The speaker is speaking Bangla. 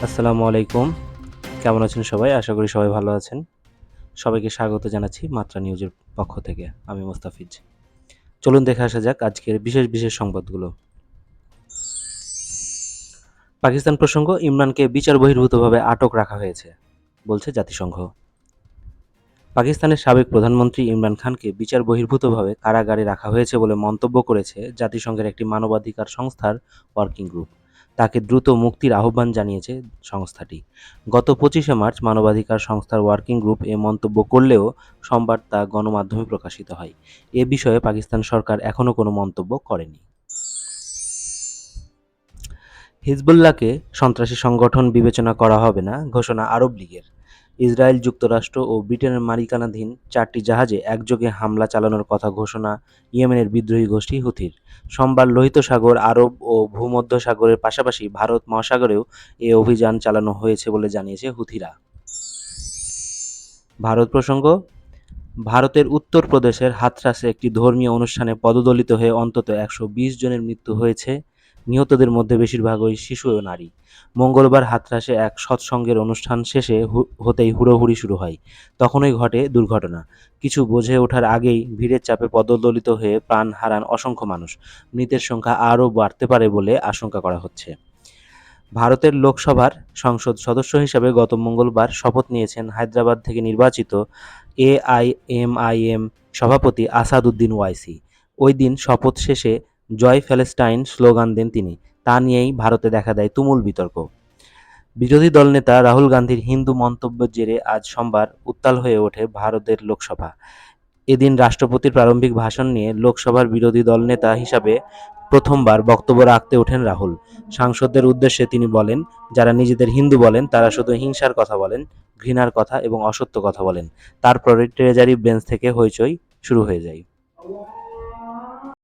আসসালামু আলাইকুম। কেমন আছেন সবাই? আশা করি সবাই ভালো আছেন। সবাইকে স্বাগত জানাচ্ছি মাত্রা নিউজের পক্ষ থেকে। আমি মোস্তাফিজ। চলুন দেখে আসা যাক আজকের বিশেষ সংবাদগুলো। পাকিস্তান প্রসঙ্গ, ইমরানকে বিচার বহির্ভূতভাবে আটক রাখা হয়েছে, বলছে জাতিসংঘ। পাকিস্তানের সাবেক প্রধানমন্ত্রী ইমরান খানকে বিচার বহির্ভূতভাবে কারাগারে রাখা হয়েছে বলে মন্তব্য করেছে জাতিসংঘের একটি মানবাধিকার সংস্থার ওয়ার্কিং গ্রুপ। তাকে দ্রুত মুক্তির আহ্বান জানিয়েছে সংস্থাটি। গত 25শে মার্চ মানবাধিকার সংস্থার ওয়ার্কিং গ্রুপ এ মন্তব্য করলেও সোমবার তা গণমাধ্যমে প্রকাশিত হয়। এ বিষয়ে পাকিস্তান সরকার এখনও কোনো মন্তব্য করেনি। হিজবুল্লাহকে সন্ত্রাসী সংগঠন বিবেচনা করা হবে না, ঘোষণা আরব লীগের। ইসরায়েল, যুক্তরাষ্ট্র ও ব্রিটেনের মালিকানাধীন 4টি জাহাজে একযোগে হামলা চালানোর কথা ঘোষণা ইয়েমেনের বিদ্রোহী গোষ্ঠী হুথির। সোমবার লোহিত সাগর, আরব ও ভূমধ্যসাগরের পাশাপাশি ভারত মহাসাগরেও এ অভিযান চালানো হয়েছে বলে জানিয়েছে হুথিরা। ভারত প্রসঙ্গ, ভারতের উত্তর প্রদেশের হাথরাসে একটি ধর্মীয় অনুষ্ঠানে পদদলিত হয়ে অন্তত 120 জনের মৃত্যু হয়েছে। নিহতদের মধ্যে বেশিরভাগই শিশু ও নারী। মঙ্গলবার হাথরাসে এক সৎসঙ্গের অনুষ্ঠান শেষে হতেই হুড়োহুড়ি শুরু হয়। তখনই ঘটে দুর্ঘটনা। কিছু বুঝে ওঠার আগেই ভিড়ের চাপে পদদলিত হয়ে প্রাণ হারান অসংখ্য মানুষ। মৃতের সংখ্যা আরও বাড়তে পারে বলে আশঙ্কা করা হচ্ছে। ভারতের লোকসভার সংসদ সদস্য হিসেবে গত মঙ্গলবার শপথ নিয়েছেন হায়দ্রাবাদ থেকে নির্বাচিত এআইএমআইএম সভাপতি আসাদ উদ্দিন ওয়াইসি। ওই দিন শপথ শেষে জয় প্যালেস্টাইন স্লোগান দেন তিনি। তা নিয়েই ভারতে দেখা দেয় তুমুল বিতর্ক। বিরোধী দলনেতা রাহুল গান্ধীর হিন্দু মন্তব্যের জেরে আজ সোমবার উত্তাল হয়ে ওঠে ভারতের লোকসভা। এদিন রাষ্ট্রপতির প্রারম্ভিক ভাষণ নিয়ে লোকসভার বিরোধী দলনেতা হিসাবে প্রথমবার বক্তব্য রাখতে ওঠেন রাহুল। সাংসদদের উদ্দেশ্যে তিনি বলেন, যারা নিজেদের হিন্দু বলেন তারা শুধু হিংসার কথা বলেন, ঘৃণার কথা এবং অসত্য কথা বলেন। তারপরে ট্রেজারি বেঞ্চ থেকে হইচই শুরু হয়ে যায়।